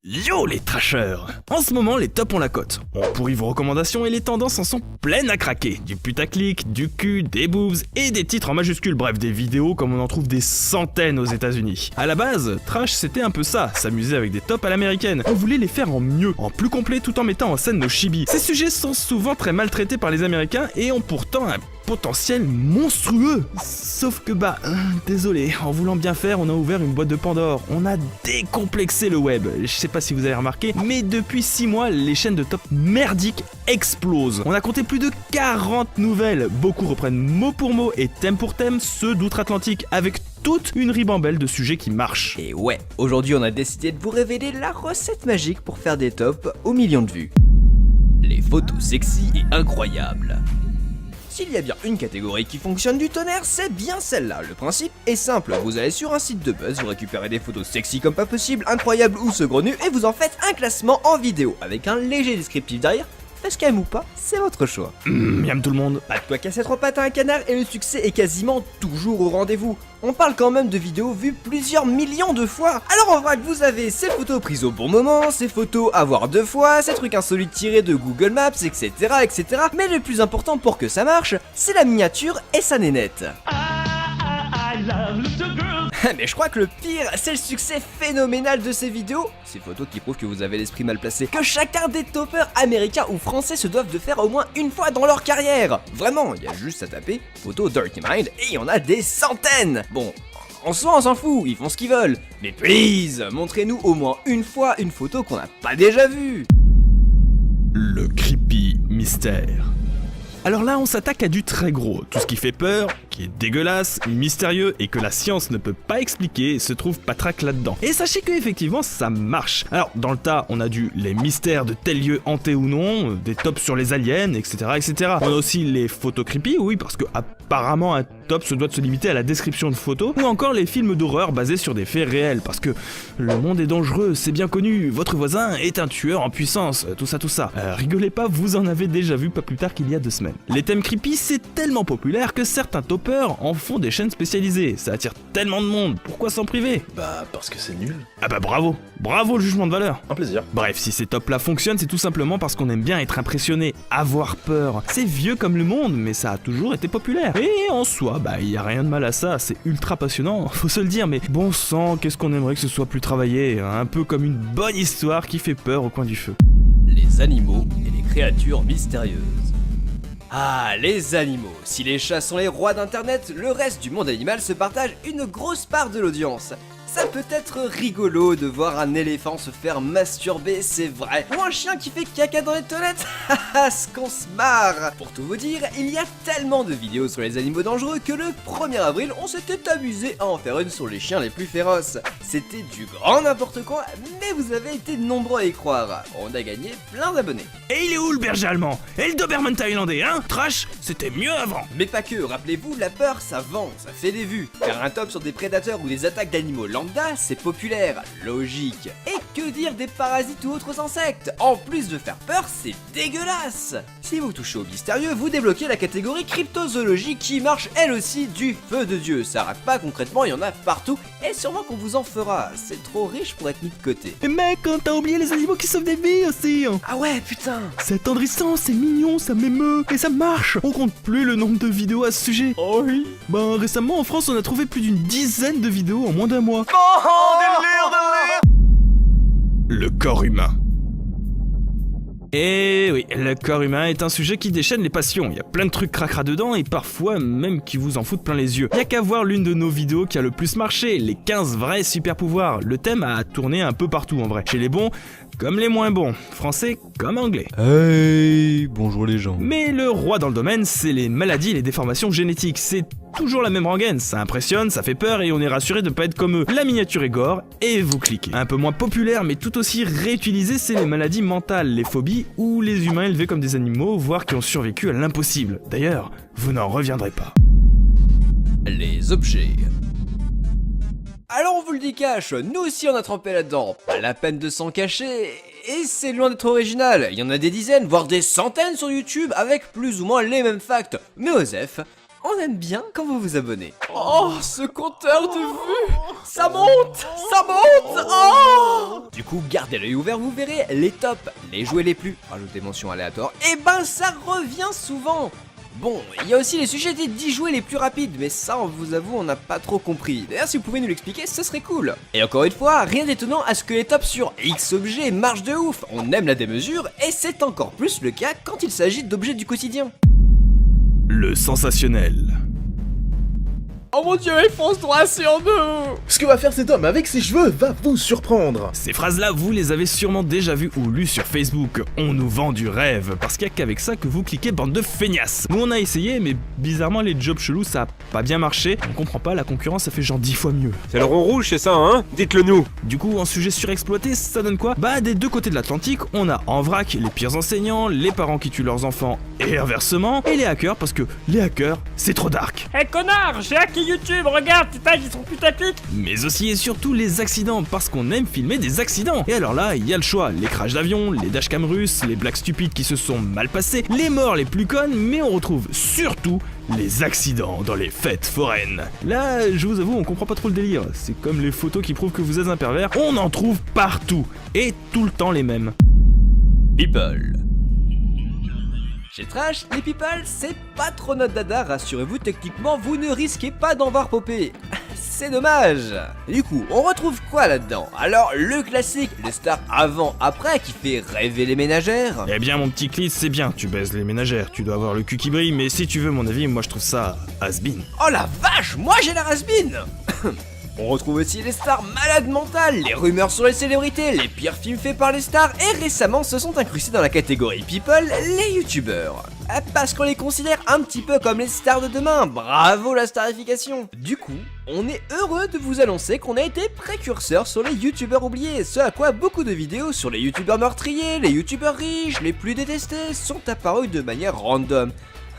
Yo les trashers! En ce moment, les tops ont la cote. On pourrit vos recommandations et les tendances en sont pleines à craquer. Du putaclic, du cul, des boobs et des titres en majuscules, bref des vidéos comme on en trouve des centaines aux États-Unis. À la base, trash c'était un peu ça, s'amuser avec des tops à l'américaine. On voulait les faire en mieux, en plus complet tout en mettant en scène nos chibis. Ces sujets sont souvent très maltraités par les Américains et ont pourtant un potentiel monstrueux. Sauf que désolé, en voulant bien faire, on a ouvert une boîte de Pandore. On a décomplexé le web. Je sais pas si vous avez remarqué, mais depuis 6 mois, les chaînes de top merdiques explosent. On a compté plus de 40 nouvelles. Beaucoup reprennent mot pour mot et thème pour thème ceux d'outre-Atlantique avec toute une ribambelle de sujets qui marchent. Et ouais, aujourd'hui on a décidé de vous révéler la recette magique pour faire des tops aux millions de vues. Les photos sexy et incroyables. S'il y a bien une catégorie qui fonctionne du tonnerre, c'est bien celle-là. Le principe est simple, vous allez sur un site de buzz, vous récupérez des photos sexy comme pas possible, incroyables ou saugrenues, et vous en faites un classement en vidéo, avec un léger descriptif derrière. Facecam ou pas, c'est votre choix. Miam tout le monde. Pas de quoi casser 3 pattes à un canard et le succès est quasiment toujours au rendez-vous. On parle quand même de vidéos vues plusieurs millions de fois. Alors en vrac, vous avez ces photos prises au bon moment, ces photos à voir 2 fois, ces trucs insolites tirés de Google Maps, etc. etc. Mais le plus important pour que ça marche, c'est la miniature et sa nénette. Mais je crois que le pire, c'est le succès phénoménal de ces vidéos, ces photos qui prouvent que vous avez l'esprit mal placé, que chacun des toppers américains ou français se doivent de faire au moins une fois dans leur carrière. Vraiment, il y a juste à taper photo Dirty Mind et il y en a des centaines. Bon, en soi on s'en fout, ils font ce qu'ils veulent, mais please, montrez-nous au moins une fois une photo qu'on n'a pas déjà vue. Le creepy mystère. Alors là, on s'attaque à du très gros, tout ce qui fait peur, qui est dégueulasse, mystérieux et que la science ne peut pas expliquer se trouve patraque là-dedans. Et sachez que effectivement ça marche. Alors dans le tas, on a les mystères de tel lieu hanté ou non, des tops sur les aliens, etc. etc. On a aussi les photos creepy, oui, parce que apparemment un top se doit de se limiter à la description de photos, ou encore les films d'horreur basés sur des faits réels, parce que le monde est dangereux, c'est bien connu, votre voisin est un tueur en puissance, tout ça. Rigolez pas, vous en avez déjà vu pas plus tard qu'il y a 2 semaines. Les thèmes creepy, c'est tellement populaire que certains toppers en font des chaînes spécialisées. Ça attire tellement de monde, pourquoi s'en priver? Parce que c'est nul. Bravo le jugement de valeur. Un plaisir. Bref, si ces tops là fonctionnent, c'est tout simplement parce qu'on aime bien être impressionné, avoir peur. C'est vieux comme le monde, mais ça a toujours été populaire. Et en soi, y a rien de mal à ça, c'est ultra passionnant, faut se le dire, mais bon sang, qu'est-ce qu'on aimerait que ce soit plus travaillé, un peu comme une bonne histoire qui fait peur au coin du feu. Les animaux et les créatures mystérieuses. Ah, les animaux. Si les chats sont les rois d'internet, le reste du monde animal se partage une grosse part de l'audience. Ça peut être rigolo de voir un éléphant se faire masturber, c'est vrai. Ou un chien qui fait caca dans les toilettes, haha, ce qu'on se marre. Pour tout vous dire, il y a tellement de vidéos sur les animaux dangereux que le 1er avril, on s'était amusé à en faire une sur les chiens les plus féroces. C'était du grand n'importe quoi, mais vous avez été nombreux à y croire. On a gagné plein d'abonnés. Et il est où le berger allemand? Et le Doberman thaïlandais, hein? Trash, c'était mieux avant. Mais pas que, rappelez-vous, la peur ça vend, ça fait des vues. Faire un top sur des prédateurs ou des attaques d'animaux lambda, c'est populaire, logique. Et que dire des parasites ou autres insectes? En plus de faire peur, c'est dégueulasse. Si vous touchez au mystérieux, vous débloquez la catégorie cryptozoologie qui marche elle aussi du feu de Dieu. Ça rate pas, concrètement, il y en a partout et sûrement qu'on vous en fera. C'est trop riche pour être mis de côté. Mais mec, t'as oublié les animaux qui sauvent des vies aussi. Ah ouais, putain. C'est attendrissant, c'est mignon, ça m'émeut et ça marche. On compte plus le nombre de vidéos à ce sujet. Oh oui. Récemment en France, on a trouvé plus d'une dizaine de vidéos en moins d'1 mois. Le corps humain. Et oui, le corps humain est un sujet qui déchaîne les passions. Il y a plein de trucs cracra dedans et parfois même qui vous en foutent plein les yeux. Il y a qu'à voir l'une de nos vidéos qui a le plus marché, les 15 vrais super pouvoirs. Le thème a tourné un peu partout en vrai. Chez les bons comme les moins bons, français comme anglais. Hey, bonjour les gens. Mais le roi dans le domaine, c'est les maladies et les déformations génétiques. C'est toujours la même rengaine, ça impressionne, ça fait peur et on est rassuré de pas être comme eux. La miniature est gore et vous cliquez. Un peu moins populaire mais tout aussi réutilisé, c'est les maladies mentales, les phobies ou les humains élevés comme des animaux, voire qui ont survécu à l'impossible. D'ailleurs, vous n'en reviendrez pas. Les objets. Alors on vous le dit cash, nous aussi on a trempé là-dedans, pas la peine de s'en cacher, et c'est loin d'être original, il y en a des dizaines, voire des centaines sur YouTube avec plus ou moins les mêmes facts, mais Osef, on aime bien quand vous vous abonnez. Oh, ce compteur de vues, ça monte, oh. Du coup, gardez l'œil ouvert, vous verrez les tops, les jouets les plus, rajoutez mention aléatoire, et ben ça revient souvent. Bon, il y a aussi les sujets des 10 jouets les plus rapides, mais ça, on vous avoue, on n'a pas trop compris. D'ailleurs, si vous pouvez nous l'expliquer, ce serait cool. Et encore une fois, rien d'étonnant à ce que les tops sur X objets marchent de ouf. On aime la démesure, et c'est encore plus le cas quand il s'agit d'objets du quotidien. Le sensationnel. Oh mon dieu, il fonce droit sur nous. Ce que va faire cet homme avec ses cheveux va vous surprendre. Ces phrases-là, vous les avez sûrement déjà vues ou lues sur Facebook. On nous vend du rêve, parce qu'il n'y a qu'avec ça que vous cliquez, bande de feignasses. Nous on a essayé, mais bizarrement les jobs chelous ça a pas bien marché. On comprend pas, la concurrence ça fait genre 10 fois mieux. C'est le rond rouge, c'est ça, hein? Dites-le nous. Du coup, en sujet surexploité, ça donne quoi? Bah des deux côtés de l'Atlantique, on a en vrac les pires enseignants, les parents qui tuent leurs enfants, et inversement, et les hackers, parce que les hackers, c'est trop dark. Hé connard, j'ai hacké YouTube, regarde, tes tags ils sont putaclic. Mais aussi et surtout les accidents, parce qu'on aime filmer des accidents. Et alors là, il y a le choix, les crashs d'avion, les dashcams russes, les blagues stupides qui se sont mal passées, les morts les plus connes, mais on retrouve surtout les accidents dans les fêtes foraines. Là, je vous avoue, on comprend pas trop le délire. C'est comme les photos qui prouvent que vous êtes un pervers, on en trouve partout, et tout le temps les mêmes. People. Chez Trash, les people, c'est pas trop notre dada, rassurez-vous, techniquement, vous ne risquez pas d'en voir popper. C'est dommage. Du coup, on retrouve quoi là-dedans? Alors, le classique, les stars avant-après qui fait rêver les ménagères. Eh bien mon petit Clit, c'est bien, tu baises les ménagères, tu dois avoir le cul qui brille, mais si tu veux mon avis, moi je trouve ça has-been. Oh la vache, moi j'ai la has-been. On retrouve aussi les stars malades mentales, les rumeurs sur les célébrités, les pires films faits par les stars, et récemment se sont incrustés dans la catégorie people, les youtubeurs. Parce qu'on les considère un petit peu comme les stars de demain, bravo la starification. Du coup, on est heureux de vous annoncer qu'on a été précurseurs sur les youtubeurs oubliés, ce à quoi beaucoup de vidéos sur les youtubeurs meurtriers, les youtubeurs riches, les plus détestés, sont apparues de manière random.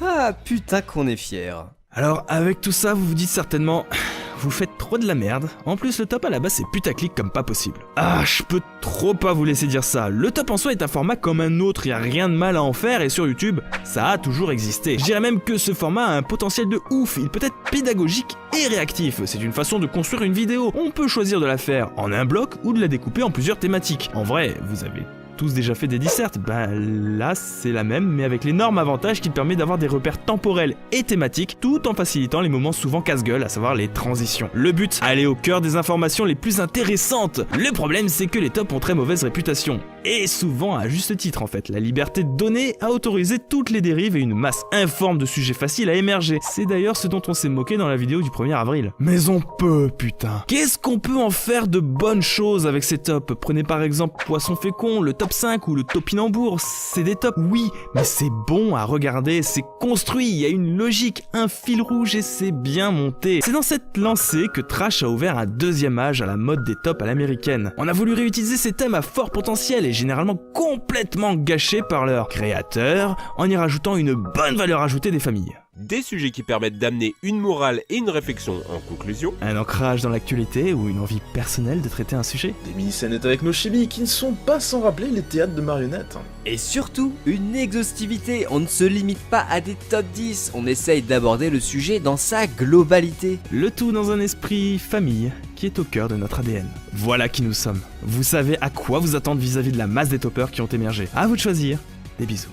Ah putain qu'on est fiers. Alors avec tout ça, vous vous dites certainement... Vous faites trop de la merde. En plus, le top à la base c'est putaclic comme pas possible. Ah, je peux trop pas vous laisser dire ça. Le top en soi est un format comme un autre, y a rien de mal à en faire et sur YouTube, ça a toujours existé. Je dirais même que ce format a un potentiel de ouf, il peut être pédagogique et réactif. C'est une façon de construire une vidéo. On peut choisir de la faire en un bloc ou de la découper en plusieurs thématiques. En vrai, vous avez tous déjà fait des dissertes, ben là c'est la même mais avec l'énorme avantage qui permet d'avoir des repères temporels et thématiques tout en facilitant les moments souvent casse-gueule, à savoir les transitions. Le but, aller au cœur des informations les plus intéressantes. Le problème c'est que les tops ont très mauvaise réputation. Et souvent à juste titre en fait, la liberté donnée a autorisé toutes les dérives et une masse informe de sujets faciles à émerger. C'est d'ailleurs ce dont on s'est moqué dans la vidéo du 1er avril. Mais on peut, putain. Qu'est-ce qu'on peut en faire de bonnes choses avec ces tops? Prenez par exemple Poisson Fécond, le top 5 ou le topinambour, c'est des tops, oui, mais c'est bon à regarder, c'est construit, il y a une logique, un fil rouge et c'est bien monté. C'est dans cette lancée que Trash a ouvert un deuxième âge à la mode des tops à l'américaine. On a voulu réutiliser ces thèmes à fort potentiel et généralement complètement gâchés par leurs créateurs, en y rajoutant une bonne valeur ajoutée des familles. Des sujets qui permettent d'amener une morale et une réflexion en conclusion. Un ancrage dans l'actualité ou une envie personnelle de traiter un sujet. Des mini-scénettes avec nos chibis qui ne sont pas sans rappeler les théâtres de marionnettes. Et surtout, une exhaustivité, on ne se limite pas à des top 10, on essaye d'aborder le sujet dans sa globalité. Le tout dans un esprit famille qui est au cœur de notre ADN. Voilà qui nous sommes. Vous savez à quoi vous attendre vis-à-vis de la masse des toppers qui ont émergé. À vous de choisir. Des bisous.